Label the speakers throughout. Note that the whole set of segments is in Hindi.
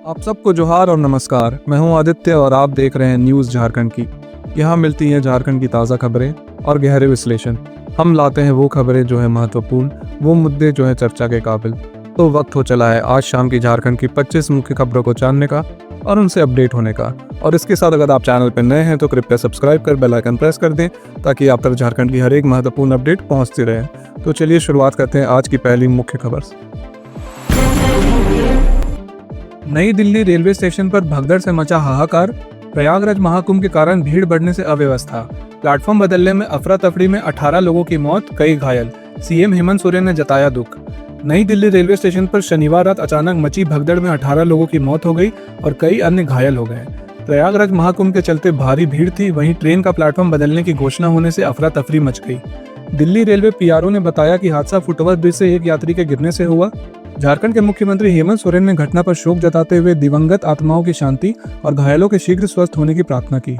Speaker 1: आप सबको जोहार और नमस्कार। मैं हूं आदित्य और आप देख रहे हैं न्यूज़ झारखंड की। यहाँ मिलती हैं झारखंड की ताज़ा खबरें और गहरे विश्लेषण। हम लाते हैं वो खबरें जो है महत्वपूर्ण, वो मुद्दे जो है चर्चा के काबिल। तो वक्त हो चला है आज शाम की झारखंड की 25 मुख्य खबरों को जानने का और उनसे अपडेट होने का। और इसके साथ अगर आप चैनल पर नए हैं तो कृपया सब्सक्राइब कर बेल आइकन प्रेस कर दें ताकि आप तक झारखंड की हर एक महत्वपूर्ण अपडेट पहुँचती रहे। तो चलिए शुरुआत करते हैं आज की पहली मुख्य खबर से। नई दिल्ली रेलवे स्टेशन पर भगदड़ से मचा हाहाकार। प्रयागराज महाकुंभ के कारण भीड़ बढ़ने से अव्यवस्था। प्लेटफॉर्म बदलने में अफरा तफरी में 18 लोगों की मौत, कई घायल। सीएम हेमंत सोरेन ने जताया दुख। नई दिल्ली रेलवे स्टेशन पर शनिवार रात अचानक मची भगदड़ में 18 लोगों की मौत हो गई और कई अन्य घायल हो गए। प्रयागराज महाकुंभ के चलते भारी भीड़ थी, वहीं ट्रेन का प्लेटफॉर्म बदलने की घोषणा होने से अफरा तफरी मच गई। दिल्ली रेलवे पीआरओ ने बताया कि हादसा फुटओवर ब्रिज से एक यात्री के गिरने से हुआ। झारखंड के मुख्यमंत्री हेमंत सोरेन ने घटना पर शोक जताते हुए दिवंगत आत्माओं की शांति और घायलों के शीघ्र स्वस्थ होने की प्रार्थना की।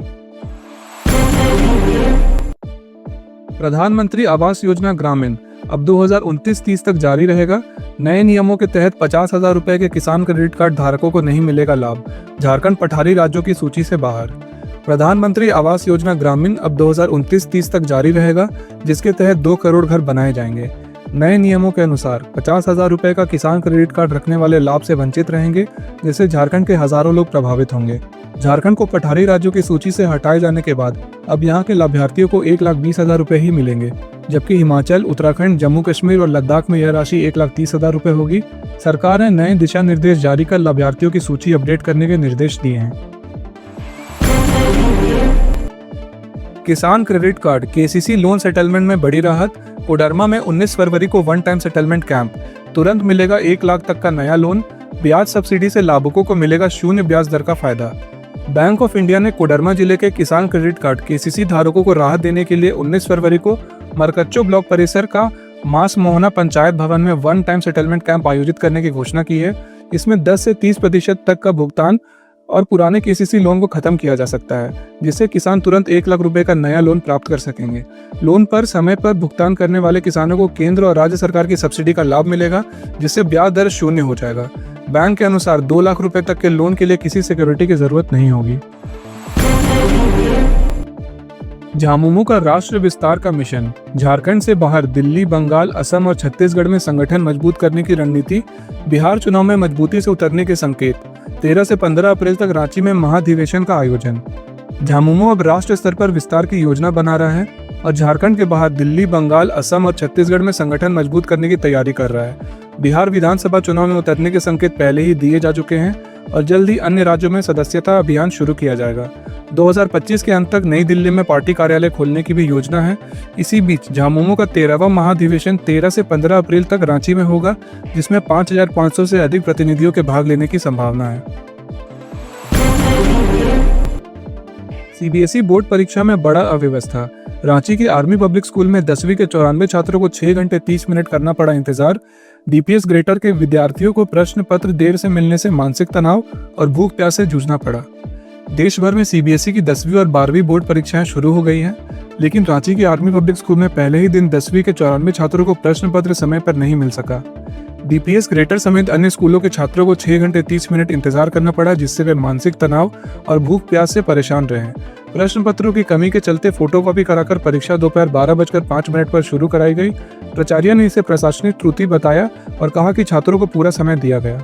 Speaker 1: प्रधानमंत्री आवास योजना ग्रामीण अब 2029-30 तक जारी रहेगा। नए नियमों के तहत 50,000 रुपए के किसान क्रेडिट कार्ड धारकों को नहीं मिलेगा लाभ। झारखंड पठारी राज्यों की सूची से बाहर। प्रधानमंत्री आवास योजना ग्रामीण अब 2029-30 तक जारी रहेगा, जिसके तहत 2 करोड़ घर बनाए जाएंगे। नए नियमों के अनुसार 50,000 रुपए का किसान क्रेडिट कार्ड रखने वाले लाभ से वंचित रहेंगे, जिससे झारखंड के हजारों लोग प्रभावित होंगे। झारखंड को पठारी राज्यों की सूची से हटाए जाने के बाद अब यहां के लाभार्थियों को 1,20,000 रुपए ही मिलेंगे, जबकि हिमाचल, उत्तराखंड, जम्मू कश्मीर और लद्दाख में यह राशि 1,30,000 रुपए होगी। सरकार ने नए दिशा निर्देश जारी कर लाभार्थियों की सूची अपडेट करने के निर्देश दिए हैं। किसान credit card KCC loan settlement में बड़ी राहत। कोडरमा में 19 फरवरी को वन टाइम सेटलमेंट कैंप। तुरंत मिलेगा 1 लाख तक का नया लोन। ब्याज सब्सिडी से लाभुकों को मिलेगा 0 ब्याज दर का फायदा। बैंक ऑफ इंडिया ने कोडरमा जिले के किसान क्रेडिट कार्ड केसीसी धारकों को राहत देने के लिए 19 फरवरी को मरकच्चो ब्लॉक परिसर का मास मोहना पंचायत भवन में वन टाइम सेटलमेंट कैंप आयोजित करने की घोषणा की है। इसमें 10 से 30% तक का भुगतान और पुराने केसीसी लोन को खत्म किया जा सकता है, जिससे किसान तुरंत 1 लाख रुपए का नया लोन प्राप्त कर सकेंगे। लोन पर समय पर भुगतान करने वाले किसानों को केंद्र और राज्य सरकार की सब्सिडी का लाभ मिलेगा, जिससे ब्याज दर 0 हो जाएगा। बैंक के अनुसार 2 लाख रुपए तक के लोन के लिए किसी सिक्योरिटी की जरूरत नहीं होगी। झामुमो का राष्ट्र विस्तार का मिशन। झारखंड से बाहर दिल्ली, बंगाल, असम और छत्तीसगढ़ में संगठन मजबूत करने की रणनीति। बिहार चुनाव में मजबूती से उतरने के संकेत। 13 से 15 अप्रैल तक रांची में महाधिवेशन का आयोजन। झामुमो अब राष्ट्र स्तर पर विस्तार की योजना बना रहा है और झारखंड के बाहर दिल्ली, बंगाल, असम और छत्तीसगढ़ में संगठन मजबूत करने की तैयारी कर रहा है। बिहार विधानसभा चुनाव में उतरने के संकेत पहले ही दिए जा चुके हैं और जल्द ही अन्य राज्यों में सदस्यता अभियान शुरू किया जाएगा। 2025 के अंत तक नई दिल्ली में पार्टी कार्यालय खोलने की भी योजना है। इसी बीच झामुमो का 13वां महाधिवेशन 13 से 15 अप्रैल तक रांची में होगा, जिसमें 5,500 से अधिक प्रतिनिधियों के भाग लेने की संभावना है। सीबीएसई बोर्ड परीक्षा में बड़ा अव्यवस्था। रांची के आर्मी पब्लिक स्कूल में 10वीं के 94 छात्रों को 6 घंटे 30 मिनट करना पड़ा इंतजार। डीपीएस ग्रेटर के विद्यार्थियों को प्रश्न पत्र देर से मिलने से मानसिक तनाव और भूख प्यास से जूझना पड़ा। देश भर में सीबीएसई की 10वीं और 12वीं बोर्ड परीक्षाएं शुरू हो गई हैं, लेकिन रांची के आर्मी पब्लिक स्कूल में पहले ही दिन 10वीं के 94 छात्रों को प्रश्न पत्र समय पर नहीं मिल सका। डीपीएस ग्रेटर समेत अन्य स्कूलों के छात्रों को 6 घंटे 30 मिनट इंतजार करना पड़ा, जिससे वे मानसिक तनाव और भूख प्यास से परेशान रहे। प्रश्न पत्रों की कमी के चलते फोटोकॉपी कराकर परीक्षा दोपहर 12:05 पर शुरू कराई गई। प्राचार्य ने इसे प्रशासनिक त्रुटि बताया और कहा कि छात्रों को पूरा समय दिया गया।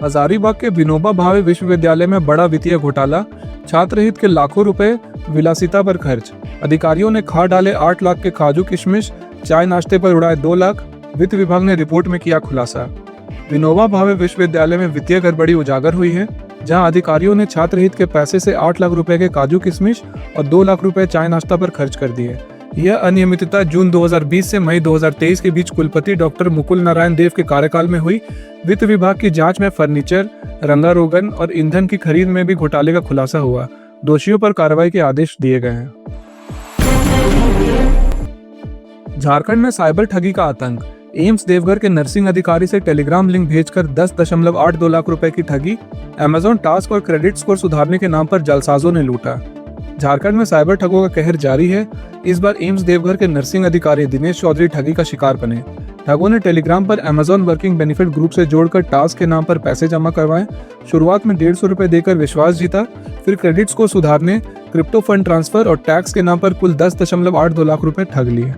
Speaker 1: हजारीबाग के विनोबा भावे विश्वविद्यालय में बड़ा वित्तीय घोटाला। छात्र हित के लाखों रुपए विलासिता पर खर्च। अधिकारियों ने खा डाले 8 लाख के काजू किशमिश, चाय नाश्ते पर उड़ाए 2 लाख। वित्त विभाग ने रिपोर्ट में किया खुलासा। विनोबा भावे विश्वविद्यालय में वित्तीय गड़बड़ी उजागर हुई है, जहां अधिकारियों ने छात्र हित के पैसे से 8 लाख रुपए के काजू किशमिश और 2 लाख रुपए चाय नाश्ता पर खर्च कर दिए। यह अनियमितता जून 2020 से मई 2023 के बीच कुलपति डॉक्टर मुकुल नारायण देव के कार्यकाल में हुई। वित्त विभाग की जांच में फर्नीचर, रंगारोगन और ईंधन की खरीद में भी घोटाले का खुलासा हुआ। दोषियों पर कार्रवाई के आदेश दिए गए हैं। झारखंड में साइबर ठगी का आतंक। एम्स देवघर के नर्सिंग अधिकारी से टेलीग्राम लिंक भेजकर 10.82 लाख रुपए की ठगी। अमेजॉन टास्क और क्रेडिट स्कोर सुधारने के नाम पर जालसाजों ने लूटा। झारखंड में साइबर ठगों का कहर जारी है। इस बार एम्स देवघर के नर्सिंग अधिकारी दिनेश चौधरी ठगी का शिकार बने। ठगों ने टेलीग्राम पर अमेजॉन वर्किंग बेनिफिट ग्रुप से जोड़कर टास्क के नाम पर पैसे जमा करवाए। शुरुआत में 150 रुपए देकर विश्वास जीता, फिर क्रेडिट्स को सुधारने, क्रिप्टो फंड ट्रांसफर और टैक्स के नाम पर कुल 10.82 लाख रुपए ठग लिए।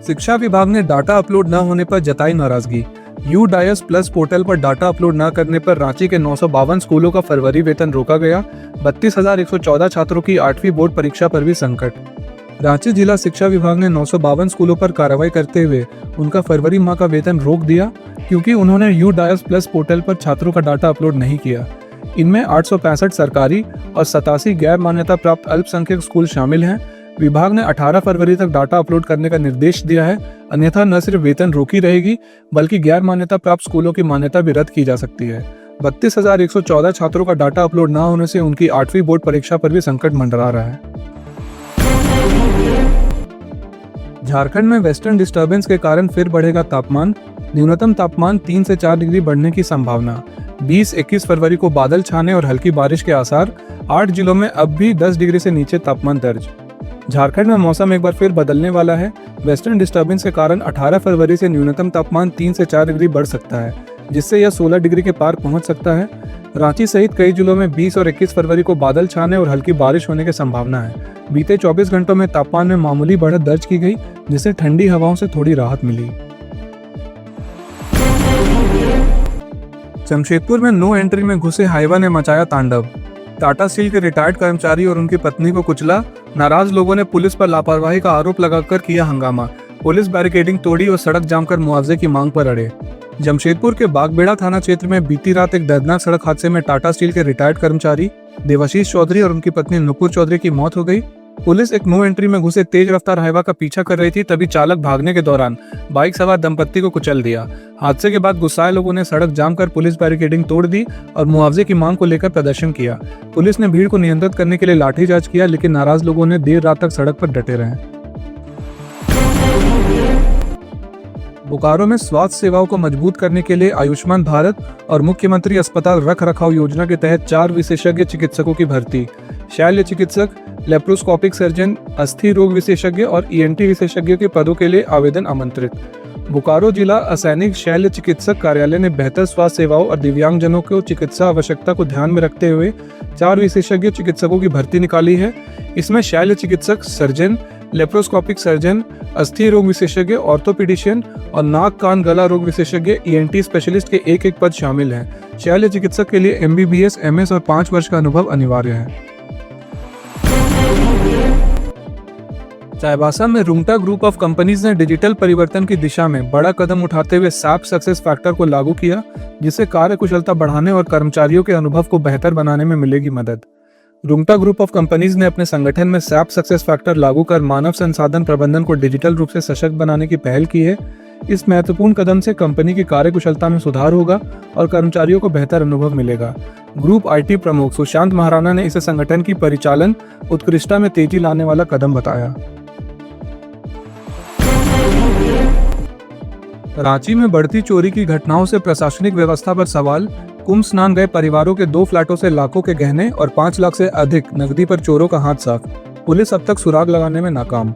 Speaker 1: शिक्षा विभाग ने डाटा अपलोड न होने पर जताई नाराजगी। UDIAS प्लस पोर्टल पर डाटा अपलोड न करने पर रांची के 952 स्कूलों का फरवरी वेतन रोका गया। 32,114 छात्रों की 8वीं बोर्ड परीक्षा पर भी संकट। रांची जिला शिक्षा विभाग ने 952 स्कूलों पर कार्रवाई करते हुए उनका फरवरी माह का वेतन रोक दिया, क्योंकि उन्होंने UDIAS प्लस पोर्टल पर छात्रों का डाटा अपलोड नहीं किया। इनमें 865 सरकारी और 87 गैर मान्यता प्राप्त अल्पसंख्यक स्कूल शामिल हैं। विभाग ने 18 फरवरी तक डाटा अपलोड करने का निर्देश दिया है, अन्यथा न सिर्फ वेतन रोकी रहेगी बल्कि गैर मान्यता प्राप्त स्कूलों की मान्यता भी रद्द की जा सकती है। 32,114 छात्रों का डाटा अपलोड न होने से उनकी 8वीं बोर्ड परीक्षा पर भी संकट मंडरा रहा है। झारखंड में वेस्टर्न डिस्टर्बेंस के कारण फिर बढ़ेगा तापमान। न्यूनतम तापमान 3 से 4 डिग्री बढ़ने की संभावना। 20-21 फरवरी को बादल छाने और हल्की बारिश के आसार। 8 जिलों में अब भी 10 डिग्री से नीचे तापमान दर्ज। झारखंड में मौसम एक बार फिर बदलने वाला है। वेस्टर्न डिस्टर्बेंस के कारण 18 फरवरी से न्यूनतम तापमान 3 से 4 डिग्री बढ़ सकता है, जिससे यह 16 डिग्री के पार पहुंच सकता है। रांची सहित कई जिलों में 20 और 21 फरवरी को बादल छाने और हल्की बारिश होने की संभावना है। बीते 24 घंटों में तापमान में मामूली बढ़त दर्ज की गई, जिससे ठंडी हवाओं से थोड़ी राहत मिली। जमशेदपुर में नो एंट्री में घुसे हाइवा ने मचाया तांडव। टाटा स्टील के रिटायर्ड कर्मचारी और उनकी पत्नी को कुचला। नाराज लोगों ने पुलिस पर लापरवाही का आरोप लगाकर किया हंगामा। पुलिस बैरिकेडिंग तोड़ी और सड़क जाम कर मुआवजे की मांग पर अड़े। जमशेदपुर के बागबेड़ा थाना क्षेत्र में बीती रात एक दर्दनाक सड़क हादसे में टाटा स्टील के रिटायर्ड कर्मचारी देवाशीष चौधरी और उनकी पत्नी नुपुर चौधरी की मौत हो गई। पुलिस एक नो एंट्री में घुसे तेज रफ्तार हाइवा का पीछा कर रही थी, तभी चालक भागने के दौरान बाइक सवार दंपत्ति को कुचल दिया। हादसे के बाद गुस्साए लोगों ने सड़क जाम कर पुलिस बैरिकेडिंग तोड़ दी और मुआवजे की मांग को लेकर प्रदर्शन किया। पुलिस ने भीड़ को नियंत्रित करने के लिए लाठीचार्ज किया, लेकिन नाराज लोगों ने देर रात तक सड़क पर डटे रहे। बोकारो में स्वास्थ्य सेवाओं को मजबूत करने के लिए आयुष्मान भारत और मुख्यमंत्री अस्पताल रख रखाव योजना के तहत 4 विशेषज्ञ चिकित्सकों की भर्ती। शल्य चिकित्सक, लेप्रोस्कोपिक सर्जन, अस्थि रोग विशेषज्ञ और ENT विशेषज्ञ के पदों के लिए आवेदन आमंत्रित। बोकारो जिला असैनिक शल्य चिकित्सक कार्यालय ने बेहतर स्वास्थ्य सेवाओं और दिव्यांगजनों को चिकित्सा आवश्यकता को ध्यान में रखते हुए 4 विशेषज्ञ चिकित्सकों की भर्ती निकाली है। इसमें शल्य चिकित्सक, सर्जन, लेप्रोस्कोपिक सर्जन, अस्थि रोग विशेषज्ञ, ऑर्थोपीडिशियन और नाक कान गला रोग विशेषज्ञ ENT स्पेशलिस्ट के एक पद शामिल हैं। शल्य चिकित्सक के लिए MBBS, MS और 5 वर्ष का अनुभव अनिवार्य है। चाईबासा में रुंगटा ग्रुप ऑफ कंपनीज ने डिजिटल परिवर्तन की दिशा में बड़ा कदम उठाते हुए SAP सक्सेस फैक्टर को लागू किया, जिससे कार्यकुशलता बढ़ाने और कर्मचारियों के अनुभव को बेहतर बनाने में मिलेगी मदद। रुंगटा ग्रुप ऑफ कंपनीज ने अपने संगठन में SAP सक्सेस फैक्टर लागू कर मानव संसाधन प्रबंधन को डिजिटल रूप से सशक्त बनाने की पहल की है। इस महत्वपूर्ण कदम से कंपनी की कार्यकुशलता में सुधार होगा और कर्मचारियों को बेहतर अनुभव मिलेगा। ग्रुप IT प्रमुख सुशांत महाराणा ने इसे संगठन की परिचालन उत्कृष्टता में तेजी लाने वाला कदम बताया। रांची में बढ़ती चोरी की घटनाओं से प्रशासनिक व्यवस्था पर सवाल। कुंभ स्नान गए परिवारों के 2 फ्लैटों से लाखों के गहने और 5 लाख से अधिक नकदी पर चोरों का हाथ साफ। पुलिस अब तक सुराग लगाने में नाकाम।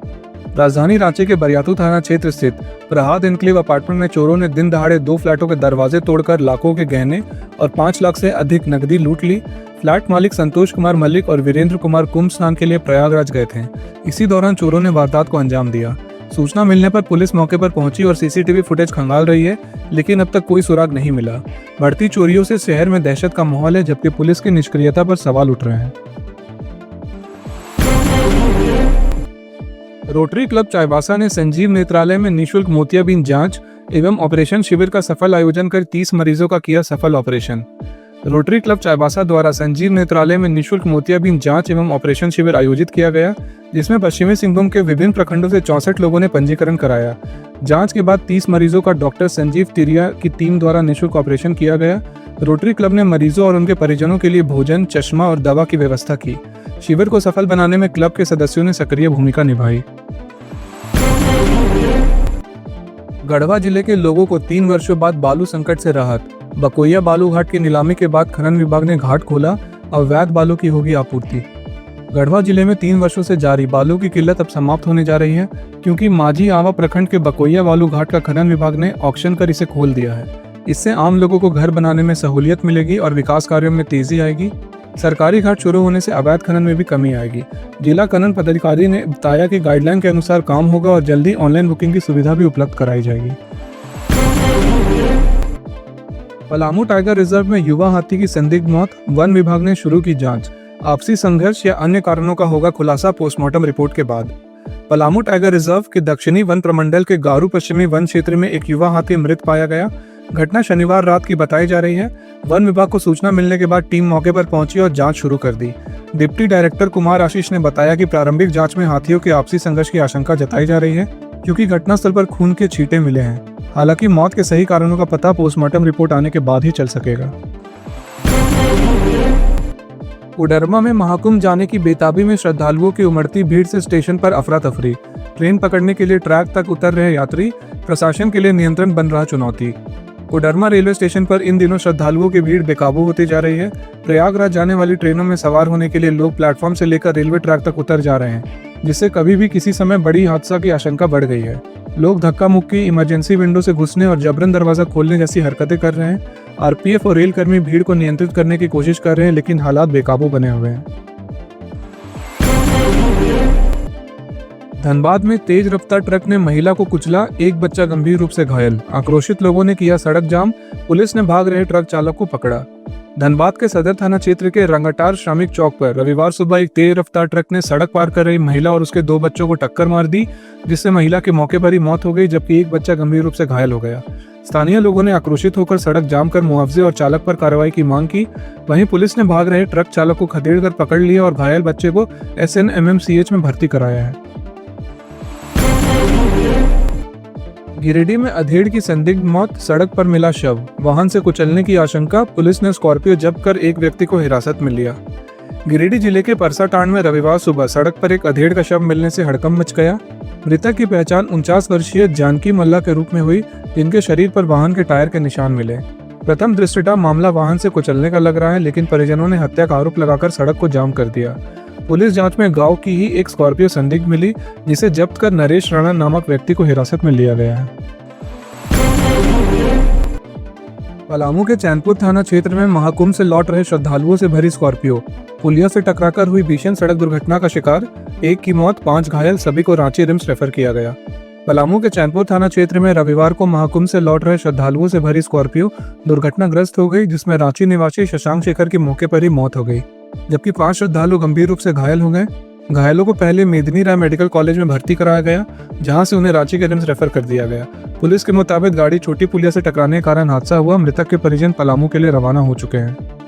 Speaker 1: राजधानी रांची के बरियातू थाना क्षेत्र स्थित प्रहाद एन्क्लेव अपार्टमेंट में चोरों ने दिन दहाड़े 2 फ्लैटों के दरवाजे तोड़कर लाखों के गहने और 5 लाख से अधिक नकदी लूट ली। फ्लैट मालिक संतोष कुमार मल्लिक और वीरेंद्र कुमार कुंभ स्नान के लिए प्रयागराज गए थे। इसी दौरान चोरों ने वारदात को अंजाम दिया। सूचना मिलने पर पुलिस मौके पर पहुंची और CCTV फुटेज खंगाल रही है, लेकिन अब तक कोई सुराग नहीं मिला। बढ़ती चोरियों से शहर में दहशत का माहौल है, जबकि पुलिस की निष्क्रियता पर सवाल उठ रहे हैं। रोटरी क्लब चाईबासा ने संजीव नेत्रालय में निःशुल्क मोतियाबिंद जांच एवं ऑपरेशन शिविर का सफल आयोजन कर 30 मरीजों का किया सफल ऑपरेशन। रोटरी क्लब चाईबासा द्वारा संजीव नेत्रालय में निःशुल्क मोतियाबिंद जांच एवं ऑपरेशन शिविर आयोजित किया गया, जिसमें पश्चिमी सिंहभूम के विभिन्न प्रखंडों से 64 लोगों ने पंजीकरण कराया। जांच के बाद 30 मरीजों का डॉक्टर संजीव तिरिया की टीम द्वारा निःशुल्क ऑपरेशन किया गया। रोटरी क्लब ने मरीजों और उनके परिजनों के लिए भोजन, चश्मा और दवा की व्यवस्था की। शिविर को सफल बनाने में क्लब के सदस्यों ने सक्रिय भूमिका निभाई। गढ़वा जिले के लोगों को 3 वर्षों बाद बालू संकट से राहत। बकोइया बालू घाट की नीलामी के बाद खनन विभाग ने घाट खोला, अवैध बालू की होगी आपूर्ति। गढ़वा जिले में 3 वर्षों से जारी बालू की किल्लत अब समाप्त होने जा रही है, क्योंकि माझी आवा प्रखंड के बकोइया बालू घाट का खनन विभाग ने ऑक्शन कर इसे खोल दिया है। इससे आम लोगों को घर बनाने में सहूलियत मिलेगी और विकास कार्यों में तेजी आएगी। सरकारी घाट शुरू होने से अवैध खनन में भी कमी आएगी। जिला खनन पदाधिकारी ने बताया कि गाइडलाइन के अनुसार काम होगा और जल्दी ऑनलाइन बुकिंग की सुविधा भी उपलब्ध कराई जाएगी। पलामू टाइगर रिजर्व में युवा हाथी की संदिग्ध मौत, वन विभाग ने शुरू की जांच। आपसी संघर्ष या अन्य कारणों का होगा खुलासा पोस्टमार्टम रिपोर्ट के बाद। पलामू टाइगर रिजर्व के दक्षिणी वन प्रमंडल के गारू पश्चिमी वन क्षेत्र में एक युवा हाथी मृत पाया गया। घटना शनिवार रात की बताई जा रही है। वन विभाग को सूचना मिलने के बाद टीम मौके पर पहुंची और जांच शुरू कर दी। डिप्टी डायरेक्टर कुमार आशीष ने बताया कि प्रारंभिक जांच में हाथियों के आपसी संघर्ष की आशंका जताई जा रही है, क्योंकि घटनास्थल पर खून के छींटे मिले हैं। हालांकि मौत के सही कारणों का पता पोस्टमार्टम रिपोर्ट आने के बाद ही चल सकेगा। कोडरमा में महाकुंभ जाने की बेताबी में श्रद्धालुओं की उमड़ती भीड़ से स्टेशन पर अफरा तफरी। ट्रेन पकड़ने के लिए ट्रैक तक उतर रहे यात्री, प्रशासन के लिए नियंत्रण बन रहा चुनौती। कोडरमा रेलवे स्टेशन पर इन दिनों श्रद्धालुओं की भीड़ बेकाबू होती जा रही है। प्रयागराज जाने वाली ट्रेनों में सवार होने के लिए लोग प्लेटफॉर्म से लेकर रेलवे ट्रैक तक उतर जा रहे हैं, जिससे कभी भी किसी समय बड़ी हादसा की आशंका बढ़ गई है। लोग धक्का मुक्की, इमरजेंसी विंडो से घुसने और जबरन दरवाजा खोलने जैसी हरकतें कर रहे हैं। आरपीएफ और रेल कर्मी भीड़ को नियंत्रित करने की कोशिश कर रहे हैं, लेकिन हालात बेकाबू बने हुए हैं। धनबाद में तेज रफ्तार ट्रक ने महिला को कुचला, एक बच्चा गंभीर रूप से घायल। आक्रोशित लोगों ने किया सड़क जाम, पुलिस ने भाग रहे ट्रक चालक को पकड़ा। धनबाद के सदर थाना क्षेत्र के रंगटार श्रमिक चौक पर रविवार सुबह एक तेज रफ्तार ट्रक ने सड़क पार कर रही महिला और उसके 2 बच्चों को टक्कर मार दी, जिससे महिला की मौके पर ही मौत हो गई, जबकि एक बच्चा गंभीर रूप से घायल हो गया। स्थानीय लोगों ने आक्रोशित होकर सड़क जाम कर मुआवजे और चालक पर कार्रवाई की मांग की। वहीं पुलिस ने भाग रहे ट्रक चालक को खदेड़कर पकड़ लिया और घायल बच्चे को SNMMCH में भर्ती कराया है। गिरिडीह में अधेड़ की संदिग्ध मौत, सड़क पर मिला शव, वाहन से कुचलने की आशंका, पुलिस ने स्कॉर्पियो जब्त कर एक व्यक्ति को हिरासत में लिया। गिरिडीह जिले के परसाटांड में रविवार सुबह सड़क पर एक अधेड़ का शव मिलने से हड़कंप मच गया। मृतक की पहचान 49 वर्षीय जानकी मल्ला के रूप में हुई, जिनके शरीर पर वाहन के टायर के निशान मिले। प्रथम दृष्टया मामला वाहन से कुचलने का लग रहा है, लेकिन परिजनों ने हत्या का आरोप लगाकर सड़क को जाम कर दिया। पुलिस जांच में गांव की ही एक स्कॉर्पियो संदिग्ध मिली, जिसे जब्त कर नरेश राणा नामक व्यक्ति को हिरासत में लिया गया है। पलामू के चैनपुर थाना क्षेत्र में महाकुंभ से लौट रहे श्रद्धालुओं से भरी स्कॉर्पियो पुलिया से टकराकर हुई भीषण सड़क दुर्घटना का शिकार, एक की मौत, 5 घायल, सभी को रांची रिम्स रेफर किया गया। पलामू के चैनपुर थाना क्षेत्र में रविवार को महाकुंभ से लौट रहे श्रद्धालुओं से भरी स्कॉर्पियो दुर्घटनाग्रस्त हो गई, जिसमें रांची निवासी शशांक शेखर की मौके पर ही मौत हो गई, जबकि 5 श्रद्धालु गंभीर रूप से घायल हो गए। घायलों को पहले मेदिनी राय मेडिकल कॉलेज में भर्ती कराया गया, जहां से उन्हें रांची के रिम्स रेफर कर दिया गया। पुलिस के मुताबिक गाड़ी छोटी पुलिया से टकराने के कारण हादसा हुआ। मृतक के परिजन पलामू के लिए रवाना हो चुके हैं।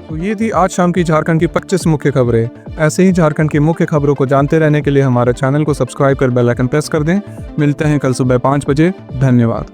Speaker 1: तो ये थी आज शाम की झारखंड की 25 मुख्य खबरें। ऐसे ही झारखंड की मुख्य खबरों को जानते रहने के लिए हमारे चैनल को सब्सक्राइब कर बेल आइकन प्रेस कर दें। मिलते हैं कल सुबह 5 बजे। धन्यवाद।